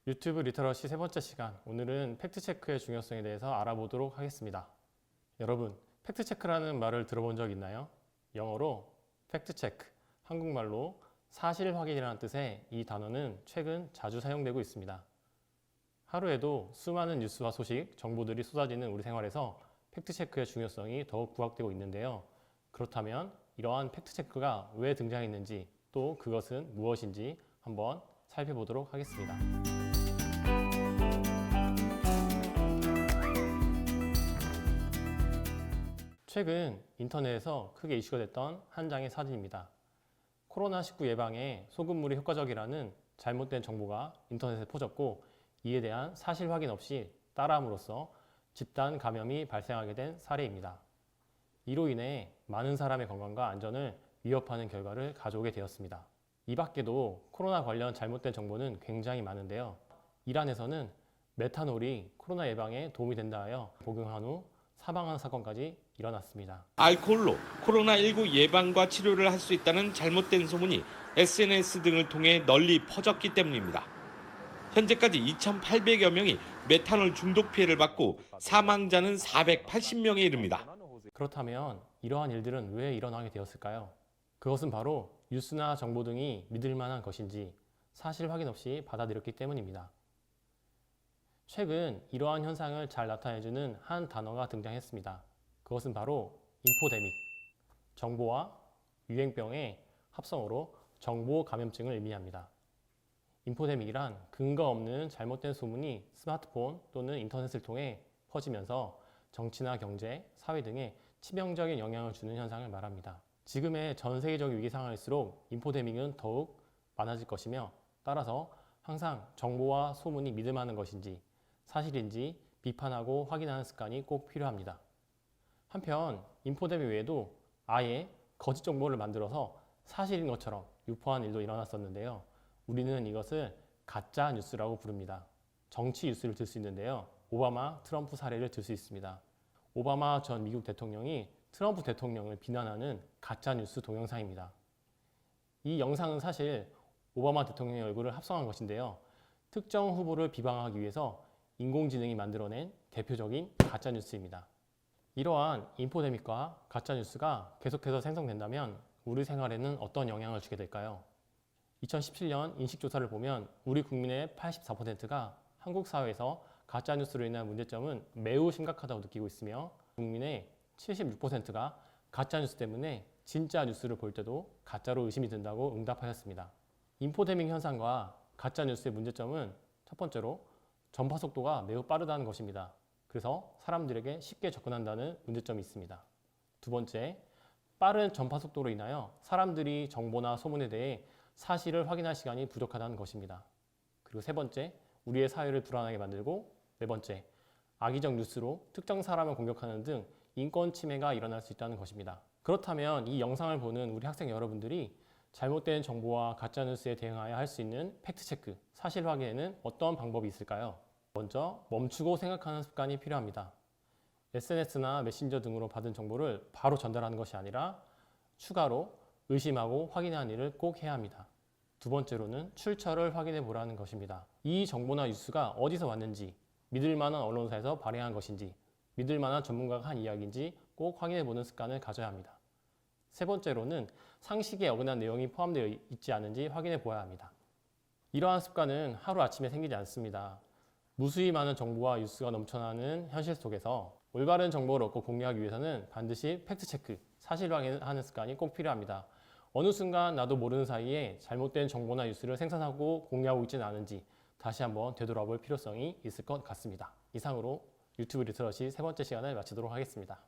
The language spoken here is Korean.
유튜브 리터러시 세 번째 시간, 오늘은 팩트체크의 중요성에 대해서 알아보도록 하겠습니다. 여러분, 팩트체크라는 말을 들어본 적 있나요? 영어로 팩트체크, 한국말로 사실 확인이라는 뜻의 이 단어는 최근 자주 사용되고 있습니다. 하루에도 수많은 뉴스와 소식, 정보들이 쏟아지는 우리 생활에서 팩트체크의 중요성이 더욱 부각되고 있는데요. 그렇다면 이러한 팩트체크가 왜 등장했는지, 또 그것은 무엇인지 한번 살펴보도록 하겠습니다. 최근 인터넷에서 크게 이슈가 됐던 한 장의 사진입니다. 코로나19 예방에 소금물이 효과적이라는 잘못된 정보가 인터넷에 퍼졌고, 이에 대한 사실 확인 없이 따라함으로써 집단 감염이 발생하게 된 사례입니다. 이로 인해 많은 사람의 건강과 안전을 위협하는 결과를 가져오게 되었습니다. 이 밖에도 코로나 관련 잘못된 정보는 굉장히 많은데요. 이란에서는 메탄올이 코로나 예방에 도움이 된다 하여 복용한 후 사망한 사건까지 일어났습니다. 알코올로 코로나19 예방과 치료를 할 수 있다는 잘못된 소문이 SNS 등을 통해 널리 퍼졌기 때문입니다. 현재까지 2,800여 명이 메탄올 중독 피해를 받고 사망자는 480명에 이릅니다. 그렇다면 이러한 일들은 왜 일어나게 되었을까요? 그것은 바로 뉴스나 정보 등이 믿을 만한 것인지 사실 확인 없이 받아들였기 때문입니다. 최근 이러한 현상을 잘 나타내주는 한 단어가 등장했습니다. 그것은 바로 인포데믹, 정보와 유행병의 합성어로 정보 감염증을 의미합니다. 인포데믹이란 근거 없는 잘못된 소문이 스마트폰 또는 인터넷을 통해 퍼지면서 정치나 경제, 사회 등에 치명적인 영향을 주는 현상을 말합니다. 지금의 전 세계적 위기 상황일수록 인포데믹은 더욱 많아질 것이며, 따라서 항상 정보와 소문이 믿을 만한 것인지 사실인지 비판하고 확인하는 습관이 꼭 필요합니다. 한편 인포데믹 외에도 아예 거짓 정보를 만들어서 사실인 것처럼 유포한 일도 일어났었는데요. 우리는 이것을 가짜 뉴스라고 부릅니다. 정치 뉴스를 들 수 있는데요. 오바마, 트럼프 사례를 들 수 있습니다. 오바마 전 미국 대통령이 트럼프 대통령을 비난하는 가짜 뉴스 동영상입니다. 이 영상은 사실 오바마 대통령의 얼굴을 합성한 것인데요. 특정 후보를 비방하기 위해서 인공지능이 만들어낸 대표적인 가짜 뉴스입니다. 이러한 인포데믹과 가짜 뉴스가 계속해서 생성된다면 우리 생활에는 어떤 영향을 주게 될까요? 2017년 인식조사를 보면 우리 국민의 84%가 한국 사회에서 가짜 뉴스로 인한 문제점은 매우 심각하다고 느끼고 있으며, 국민의 76%가 가짜 뉴스 때문에 진짜 뉴스를 볼 때도 가짜로 의심이 든다고 응답하였습니다. 인포데믹 현상과 가짜 뉴스의 문제점은 첫 번째로 전파 속도가 매우 빠르다는 것입니다. 그래서 사람들에게 쉽게 접근한다는 문제점이 있습니다. 두 번째, 빠른 전파 속도로 인하여 사람들이 정보나 소문에 대해 사실을 확인할 시간이 부족하다는 것입니다. 그리고 세 번째, 우리의 사회를 불안하게 만들고, 네 번째, 악의적 뉴스로 특정 사람을 공격하는 등 인권 침해가 일어날 수 있다는 것입니다. 그렇다면 이 영상을 보는 우리 학생 여러분들이 잘못된 정보와 가짜뉴스에 대응하여 할 수 있는 팩트체크, 사실 확인에는 어떤 방법이 있을까요? 먼저 멈추고 생각하는 습관이 필요합니다. SNS나 메신저 등으로 받은 정보를 바로 전달하는 것이 아니라 추가로 의심하고 확인하는 일을 꼭 해야 합니다. 두 번째로는 출처를 확인해 보라는 것입니다. 이 정보나 뉴스가 어디서 왔는지, 믿을 만한 언론사에서 발행한 것인지, 믿을 만한 전문가가 한 이야기인지 꼭 확인해 보는 습관을 가져야 합니다. 세 번째로는 상식에 어긋난 내용이 포함되어 있지 않은지 확인해 보아야 합니다. 이러한 습관은 하루아침에 생기지 않습니다. 무수히 많은 정보와 뉴스가 넘쳐나는 현실 속에서 올바른 정보를 얻고 공유하기 위해서는 반드시 팩트체크, 사실 확인하는 습관이 꼭 필요합니다. 어느 순간 나도 모르는 사이에 잘못된 정보나 뉴스를 생산하고 공유하고 있지는 않은지 다시 한번 되돌아볼 필요성이 있을 것 같습니다. 이상으로 유튜브 리터러시 세 번째 시간을 마치도록 하겠습니다.